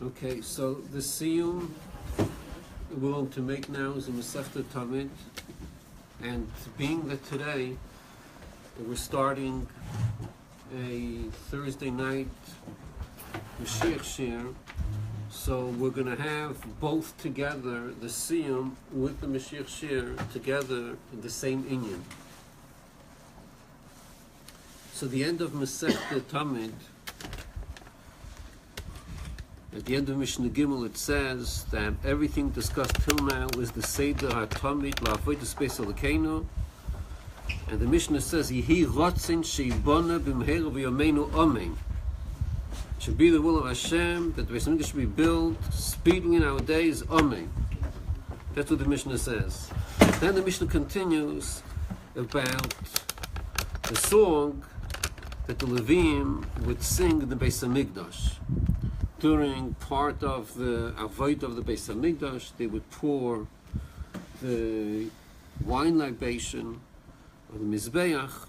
Okay, so the siyum we're going to make now is a masechta Tamid, and being that today we're starting a Thursday night Moshiach share, so we're going to have both together, the siyum with the Moshiach share together in the same inyan. So the end of masechta Tamid, at the end of Mishnah Gimel, it says that everything discussed till now is the Seder HaTamid La'avodah Space Elokeinu, and the Mishnah says, Yehi Rotzin Sheibona B'mheira V'Yomeinu Amen. It should be the will of Hashem that the Beis Hamikdash should be built speedily in our days. Amen. That's what the Mishnah says. Then the Mishnah continues about the song that the Levim would sing in the Beis Hamikdash. During part of the avodah of the Beis Hamikdash, they would pour the wine libation on the Mizbeach.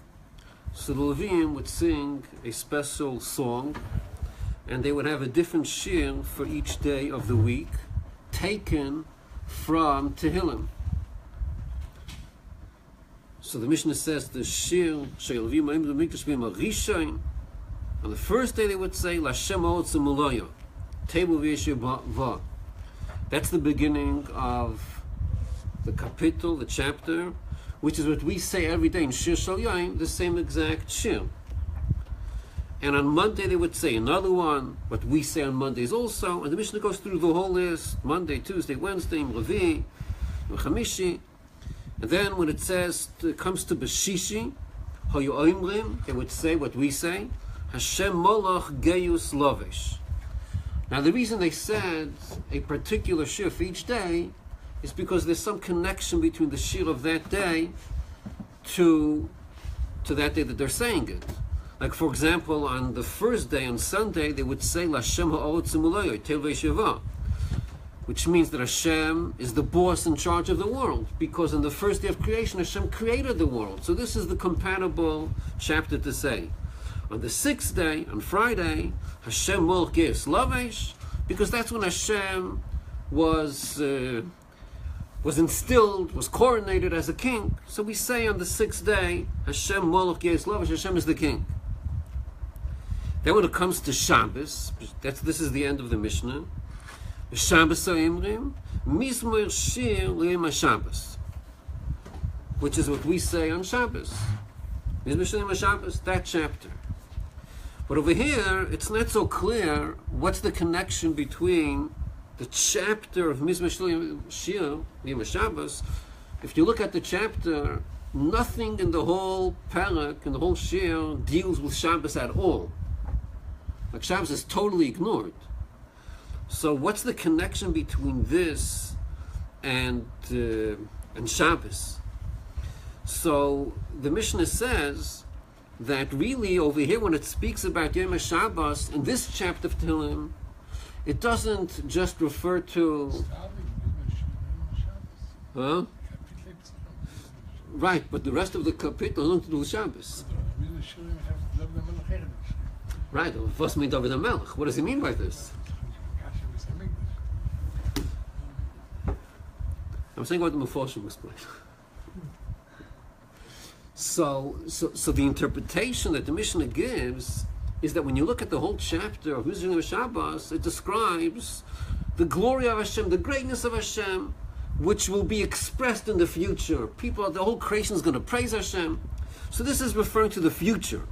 So the Levim would sing a special song, and they would have a different shir for each day of the week, taken from Tehillim. So the Mishnah says the shir shel Levim ha'im b'mikdash b'yom harishayin. On the first day they would say L'Hashem ha'otzim u'loyo. Table v'yeshiva. That's the beginning of the kapitel, the chapter, which is what we say every day in Shir Shal Yain, the same exact shir. And on Monday they would say another one, what we say on Mondays also, and the Mishnah goes through the whole list, Monday, Tuesday, Wednesday, Revi, Chamishi, and then when it says, it comes to Beshishi, Hayu Oimrim, they would say what we say, Hashem Molach Geyus Lovesh. Now the reason they said a particular shir for each day is because there's some connection between the shir of that day to that day that they're saying it. Like for example, on the first day, on Sunday, they would say L'Hashem ha'otzim u'loyo, tel v'yeshiva, which means that Hashem is the boss in charge of the world, because on the first day of creation, Hashem created the world. So this is the compatible chapter to say. On the sixth day, on Friday, Hashem Molch Geis Lavesh, because that's when Hashem was instilled, was coronated as a king. So we say on the sixth day, Hashem Molch Geis Lavesh, Hashem is the king. Then when it comes to Shabbos, this is the end of the Mishnah. Shabbos Ha'imrim, Mizmor Shir L'Yom HaShabbos, which is what we say on Shabbos. Mizmor Shir L'Yom HaShabbos, that chapter. But over here, it's not so clear what's the connection between the chapter of Mizmor Shir L'Yom HaShabbos. If you look at the chapter, nothing in the whole parak, in the whole shir, deals with Shabbos at all. Like Shabbos is totally ignored. So what's the connection between this and Shabbos? So the Mishnah says that really over here when it speaks about Yom HaShabbos, in this chapter of Tehillim, it doesn't just refer to... Huh? Right, but the rest of the kapitel don't do Shabbos. Right, what does he mean by this? I'm saying what the Mefoshim explained. So the interpretation that the Mishnah gives is that when you look at the whole chapter of Mizmor Shabbos, it describes the glory of Hashem, the greatness of Hashem, which will be expressed in the future. The whole creation is going to praise Hashem. So this is referring to the future.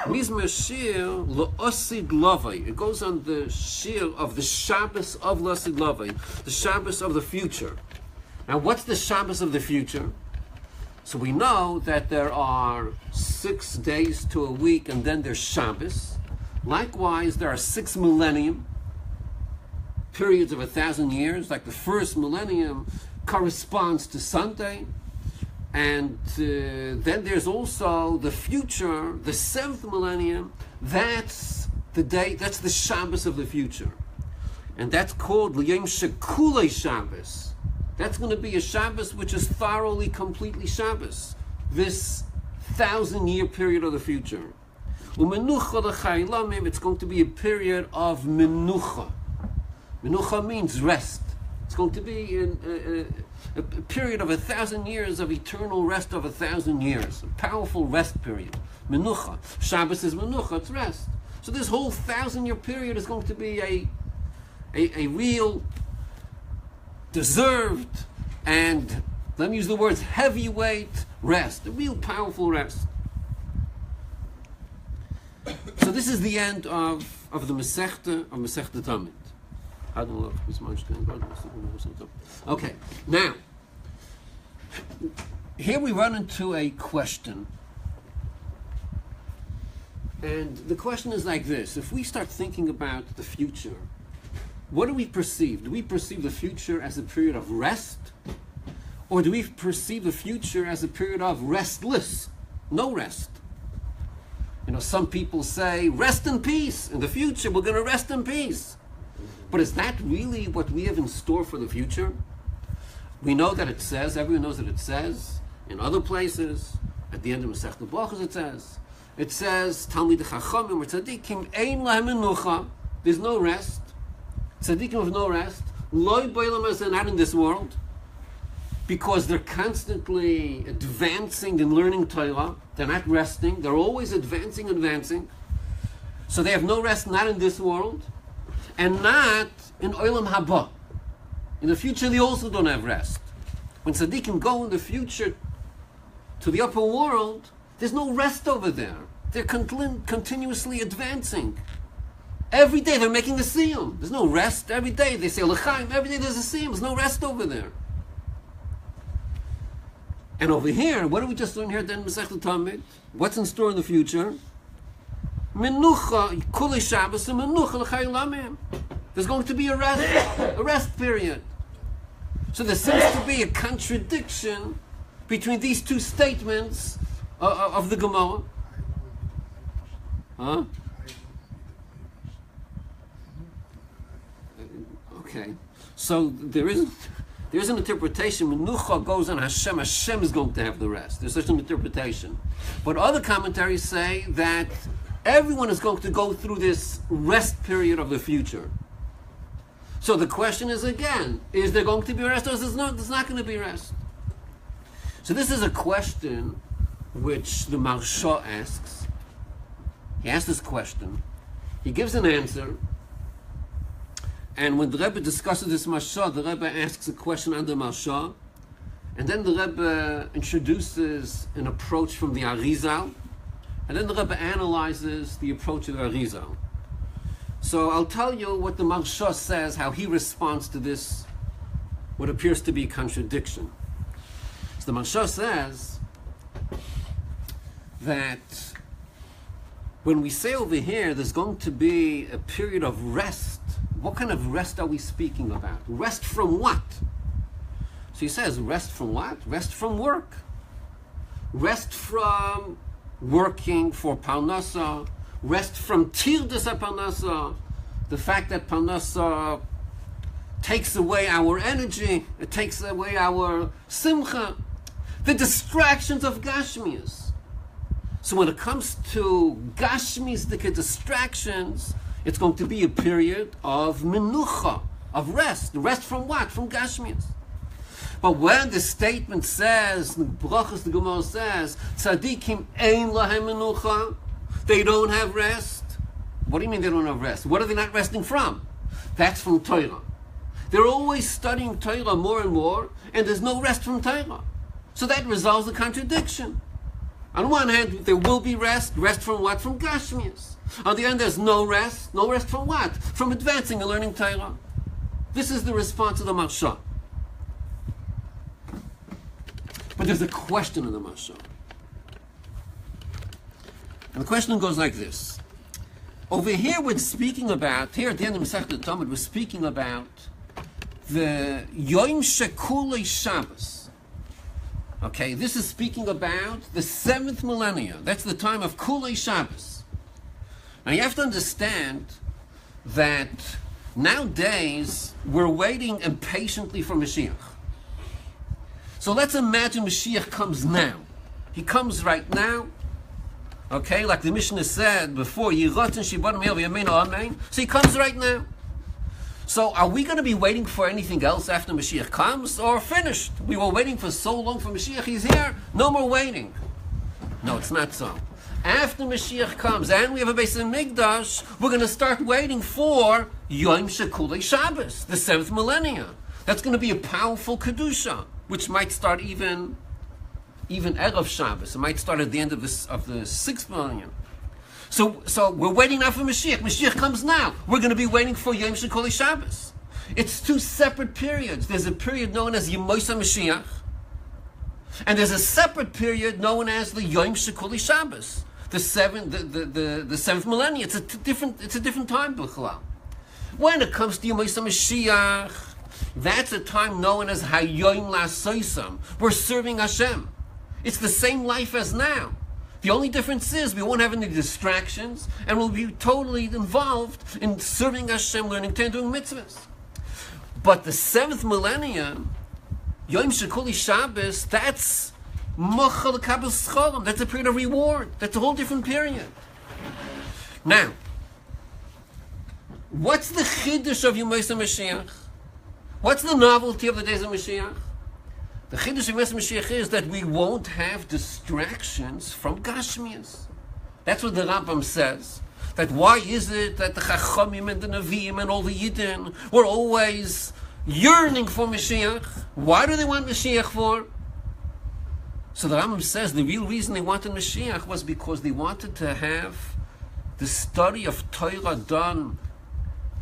Mizmor Shir L'Osid Lavai. It goes on the Shir of the Shabbos of L'Osid Lavai, the Shabbos of the future. Now, what's the Shabbos of the future? So we know that there are 6 days to a week, and then there's Shabbos. Likewise, there are 6 millennium, periods of 1,000 years. Like the first millennium corresponds to Sunday. And then there's also the future, the 7th millennium. That's the day, that's the Shabbos of the future. And that's called L'yom Shekulei Shabbos. That's going to be a Shabbos which is thoroughly, completely Shabbos. This 1,000-year period of the future. U'menucha l'chai lamim, it's going to be a period of menucha. Menucha means rest. It's going to be a period of 1,000 years of eternal rest of 1,000 years. A powerful rest period. Menucha. Shabbos is menucha, it's rest. So this whole 1,000-year period is going to be a real, deserved, and let me use the words heavyweight rest. A real powerful rest. So this is the end of the masechta Tamid. Okay, now here we run into a question, and the question is like this: if we start thinking about the future, what do we perceive? Do we perceive the future as a period of rest, or do we perceive the future as a period of restless, no rest? You know, some people say, rest in peace. In the future, we're going to rest in peace. But is that really what we have in store for the future? We know that it says, everyone knows that it says, in other places, at the end of Masechta Brachos it says, Tamid Chachamim or Tzadikim, Ein Lahem Menucha, there's no rest. Tzadikim have no rest. Loi B'olam Hazeh, not in this world. Because they're constantly advancing and learning Torah. They're not resting. They're always advancing. So they have no rest, not in this world, and not in Olam Haba. In the future, they also don't have rest. When tzaddikim go in the future to the upper world, there's no rest over there. They're continuously advancing. Every day they're making a siyum. There's no rest. Every day they say l'chaim. Every day there's a siyum. There's no rest over there. And over here, what do we just learn here then, Masechta Tamid? What's in store in the future? Menucha, Kulei Shabbos, and Menucha l'chai lamim. There's going to be a rest period. So there seems to be a contradiction between these two statements of the Gemara. Huh? Okay. So there is an interpretation. Menucha goes on Hashem. Hashem is going to have the rest. There's such an interpretation. But other commentaries say that everyone is going to go through this rest period of the future. So the question is again, is there going to be rest or is there's not going to be rest? So this is a question which the Marsha asks. He asks this question. He gives an answer. And when the Rebbe discusses this Marsha, the Rebbe asks a question under Marsha. And then the Rebbe introduces an approach from the Arizal. And then the Rebbe analyzes the approach of the Arizal. So I'll tell you what the Marsha says, how he responds to this, what appears to be a contradiction. So the Marsha says that when we say over here there's going to be a period of rest, what kind of rest are we speaking about? Rest from what? So he says, rest from what? Rest from work. Rest from working for Parnasa. Rest from Tirdas HaParnasa. The fact that Parnasa takes away our energy. It takes away our simcha. The distractions of Gashmias. So when it comes to Gashmias, the distractions, it's going to be a period of menucha, of rest. Rest from what? From Gashmias. But when the statement says, the Brachos, the Gemara says, Tzadikim ein lahem menucha, they don't have rest. What do you mean they don't have rest? What are they not resting from? That's from Torah. They're always studying Torah more and more, and there's no rest from Torah. So that resolves the contradiction. On one hand, there will be rest. Rest from what? From Gashmias. On the other hand, there's no rest. No rest from what? From advancing and learning Torah. This is the response of the Marsha. But there's a question in the Marsha. And the question goes like this. Over here we're speaking about, here at the end of Masechta Tamid, we're speaking about the Yom Shekulei Shabbos. Okay, this is speaking about the 7th millennia. That's the time of Kulei Shabbos. Now you have to understand that Nowadays, we're waiting impatiently for Mashiach. So let's imagine Mashiach comes now. He comes right now. Okay, like the Mishnah said before, so he comes right now. So are we going to be waiting for anything else after Mashiach comes, or finished? We were waiting for so long for Mashiach, he's here, no more waiting. No, it's not so. After Mashiach comes and we have a Beis Hamikdash, we're going to start waiting for Yom Shekulei Shabbos, the 7th millennium. That's going to be a powerful Kedusha, which might start even Erev Shabbos. It might start at the end of the 6th millennium. So we're waiting now for Mashiach. Mashiach comes now. We're going to be waiting for Yom Shekulei Shabbos. It's two separate periods. There's a period known as Yom Mashiach, and there's a separate period known as the Yom Shekulei Shabbos, the 7th millennium. It's a different time, B'chalal. When it comes to Yom Mashiach, that's a time known as Hayom L'Asoisam. We're serving Hashem. It's the same life as now. The only difference is we won't have any distractions, and we'll be totally involved in serving Hashem, learning Torah, doing mitzvahs. But the 7th millennium, Yom Shekulei Shabbos, that's Mochel Kabel Scholam. That's a period of reward. That's a whole different period. Now, what's the chiddush of Yom Mashiach? What's the novelty of the days of Mashiach? The chiddush of Yom Mashiach is that we won't have distractions from Gashmias. That's what the Rambam says. That why is it that the Chachamim and the Nevi'im and all the Yidden were always yearning for Mashiach? Why do they want Mashiach for? So the Rambam says the real reason they wanted Mashiach was because they wanted to have the study of Torah done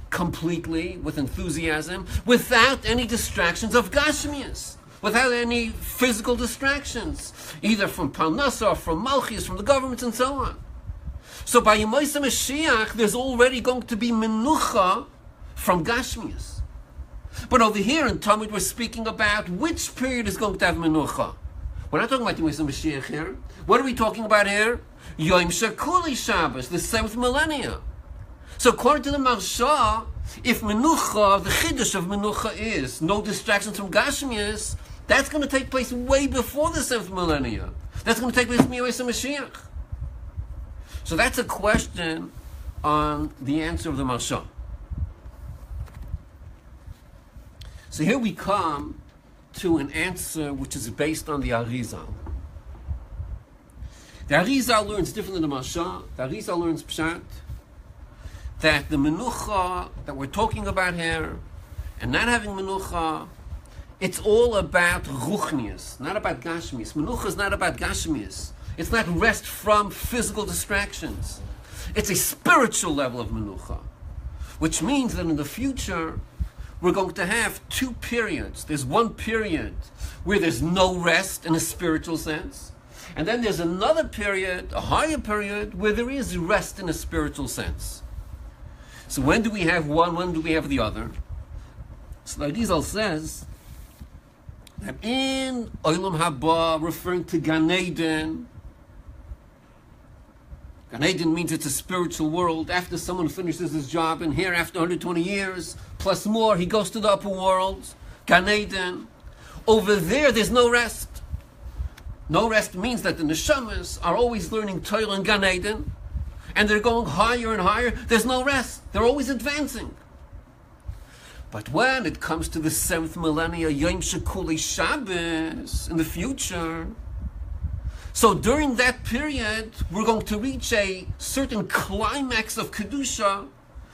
completely, with enthusiasm, without any distractions of Gashmias, without any physical distractions, either from Parnasa or from Malchus, from the government and so on. So by Yom Mashiach, there's already going to be Menucha from Gashmias. But over here in Tamid, we're speaking about which period is going to have Menucha. We're not talking about Yom Mashiach here. What are we talking about here? Yom Shekulei Shabbos, the 7th millennium. So according to the Marsha, if Menucha, the Chiddush of Menucha is no distractions from Gashmias, that's going to take place way before the 7th millennium. That's going to take place in Yom Mashiach. So that's a question on the answer of the Marsha. So here we come to an answer which is based on the Arizal. The Arizal learns different than the Marsha. The Arizal learns Pshat, that the Menucha that we're talking about here, and not having Menucha, it's all about Ruchnius, not about Gashmias. Menucha is not about Gashmias. It's not rest from physical distractions. It's a spiritual level of Menucha, which means that in the future, we're going to have two periods. There's one period where there's no rest in a spiritual sense, and then there's another period, a higher period, where there is rest in a spiritual sense. So when do we have one, when do we have the other? So Arizal says that in Olam Haba, referring to Gan Eden, Gan Eden means it's a spiritual world. After someone finishes his job, and here after 120 years, plus more, he goes to the upper world, Gan Eden. Over there's no rest. No rest means that the neshamas are always learning Torah in Gan Eden, and they're going higher and higher. There's no rest. They're always advancing. But when it comes to the 7th millennium, Yom Shekulei Shabbos, in the future, so during that period, we're going to reach a certain climax of Kedusha,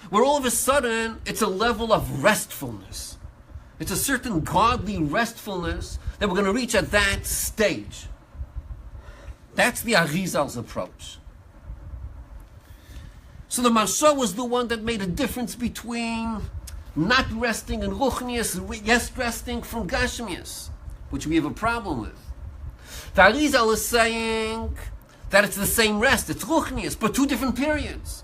where all of a sudden, it's a level of restfulness. It's a certain godly restfulness that we're going to reach at that stage. That's the Arizal's approach. So the Marsha was the one that made a difference between not resting in Ruchnius, yes, resting from Gashmias, which we have a problem with. The Arizal is saying that it's the same rest, it's Ruchnius, but two different periods.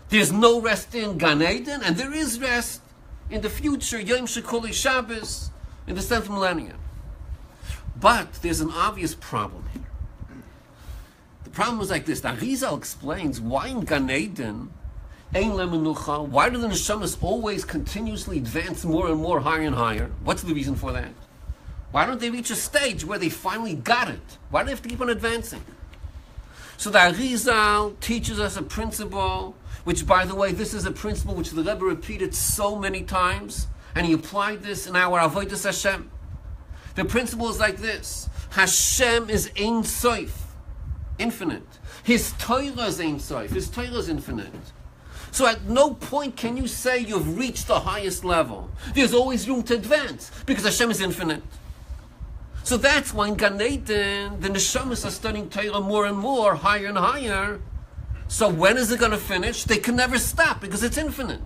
There's no rest in Gan Eden, and there is rest in the future, Yom Shekulei Shabbos, in the 7th millennium. But there's an obvious problem here. The problem is like this. The Arizal explains why in Gan Eden Ein le Menucha. Why do the neshamas always continuously advance more and more, higher and higher? What's the reason for that? Why don't they reach a stage where they finally got it? Why do they have to keep on advancing? So the Arizal teaches us a principle, which, by the way, this is a principle which the Rebbe repeated so many times, and he applied this in our Avodas Hashem. The principle is like this: Hashem is Ein Sof, infinite. His Torah is Ein Sof. His Torah is infinite. So at no point can you say you've reached the highest level. There's always room to advance, because Hashem is infinite. So that's why in Gan Eden, the neshamas are studying Torah more and more, higher and higher. So when is it going to finish? They can never stop, because it's infinite.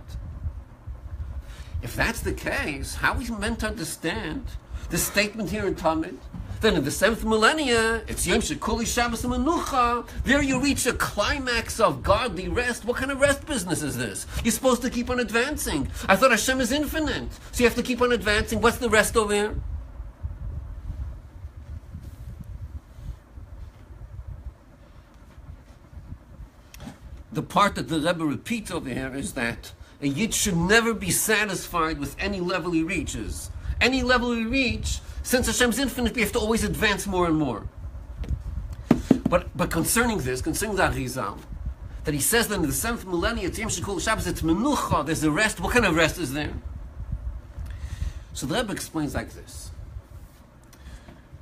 If that's the case, how are we meant to understand the statement here in Tamid? Then in the 7th millennia, it's Yom Shekuli Shabbos and Menucha. There you reach a climax of godly rest. What kind of rest business is this? You're supposed to keep on advancing. I thought Hashem is infinite. So you have to keep on advancing. What's the rest over here? The part that the Rebbe repeats over here is that a Yid should never be satisfied with any level he reaches. Any level we reach, since Hashem's infinite, we have to always advance more and more. But concerning this, concerning the Arizal, that he says that in the 7th millennium, it's Yom Shekul Shabbos, it's Menucha, there's a rest. What kind of rest is there? So the Rebbe explains like this.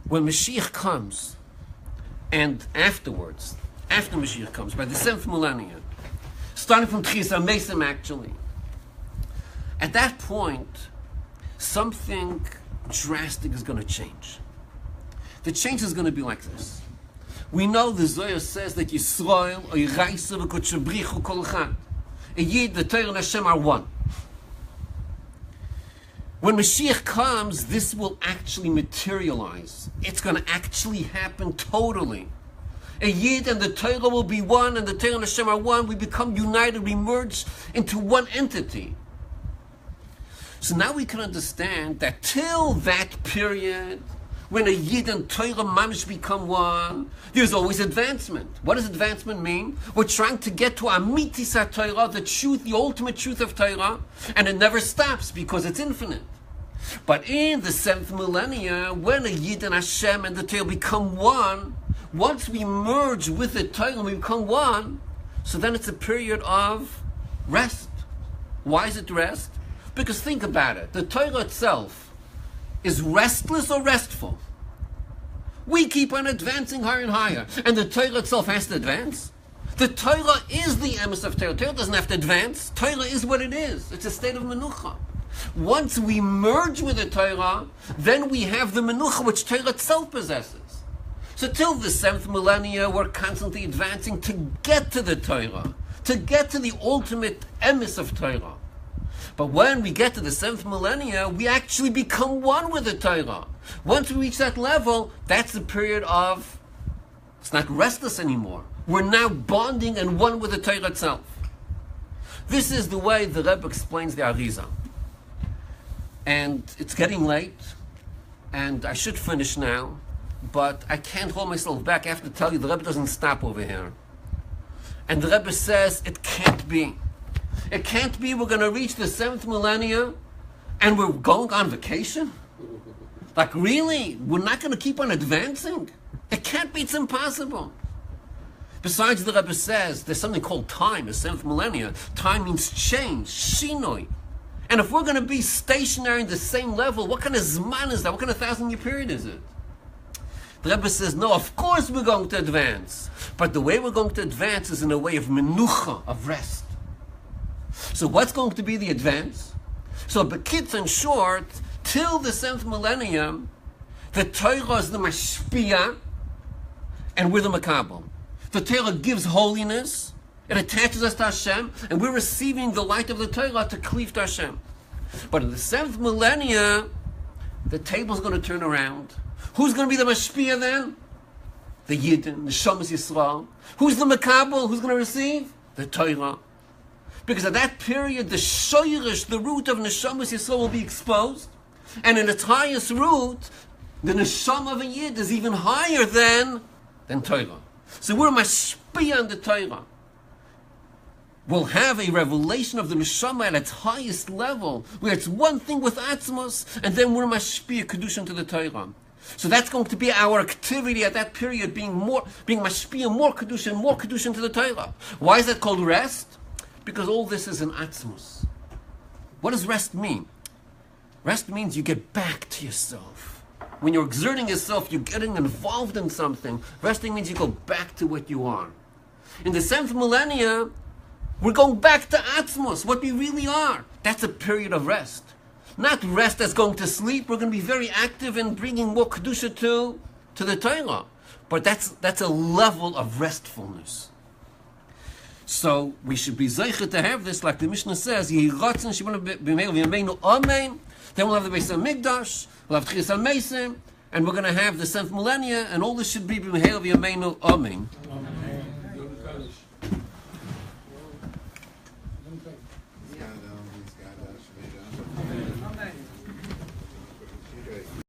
When Mashiach comes, and afterwards, after Mashiach comes, by the 7th millennium, starting from Tchis HaMesim actually, at that point, something drastic is going to change. The change is going to be like this. We know the Zohar says that Yisrael, Oyraisa v'Kotshabrichu Kol Echad, a Yid, the Torah and Hashem are one. When Mashiach comes, this will actually materialize. It's going to actually happen totally. A Yid and the Torah will be one, and the Torah and Hashem are one. We become united, we merge into one entity. So now we can understand that till that period, when a Yid and Torah mamish become one, there's always advancement. What does advancement mean? We're trying to get to Amitis HaTorah, the truth, the ultimate truth of Torah, and it never stops because it's infinite. But in the 7th millennia, when a Yid and Hashem and the Torah become one, once we merge with the Torah and we become one, so then it's a period of rest. Why is it rest? Because think about it. The Torah itself is restless or restful? We keep on advancing higher and higher. And the Torah itself has to advance. The Torah is the emes of Torah. Torah doesn't have to advance. Torah is what it is. It's a state of Menucha. Once we merge with the Torah, then we have the Menucha which Torah itself possesses. So till the 7th millennia, we're constantly advancing to get to the Torah, to get to the ultimate emes of Torah. But when we get to the 7th millennia, we actually become one with the Torah. Once we reach that level, that's the period of, it's not restless anymore. We're now bonding and one with the Torah itself. This is the way the Rebbe explains the Arizal. And it's getting late, and I should finish now, but I can't hold myself back. I have to tell you, the Rebbe doesn't stop over here. And the Rebbe says, it can't be. It can't be we're going to reach the 7th millennia and we're going on vacation? Like, really? We're not going to keep on advancing? It can't be. It's impossible. Besides, the Rebbe says there's something called time, the 7th millennia. Time means change, shinoi. And if we're going to be stationary in the same level, what kind of zman is that? What kind of 1,000-year period is it? The Rebbe says, no, of course we're going to advance. But the way we're going to advance is in a way of menucha, of rest. So what's going to be the advance? So bekitz, in short, till the 7th millennium, the Torah is the mashpia, and we're the makabel. The Torah gives holiness, it attaches us to Hashem, and we're receiving the light of the Torah to cleave to Hashem. But in the 7th millennia, the table's going to turn around. Who's going to be the mashpia then? The Yidden, the Shomas Yisrael. Who's the makabel? Who's going to receive? The Torah. Because at that period, the shoyrish, the root of Neshamas Yisrael will be exposed. And in its highest root, the Neshama of a Yid is even higher than Torah. So we're mashpia on the Torah. will have a revelation of the neshama at its highest level, where it's one thing with atzmos, and then we're mashpia kedushin to the Torah. So that's going to be our activity at that period, being mashpia, more kedushin to the Torah. Why is that called rest? Because all this is in atzmos. What does rest mean? Rest means you get back to yourself. When you're exerting yourself, you're getting involved in something. Resting means you go back to what you are. In the 7th millennia, we're going back to atzmos, what we really are. That's a period of rest. Not rest as going to sleep. We're going to be very active in bringing more kedusha to the Torah. But that's a level of restfulness. So we should be zeicher to have this, like the Mishnah says, Yehi ratzon shebanu b'meil v'yameinu amen. Then we'll have the Beis HaMikdash, we'll have Tchias HaMeisim, and we're going to have the 7th millennia, and all this should be b'meil v'yameinu amen.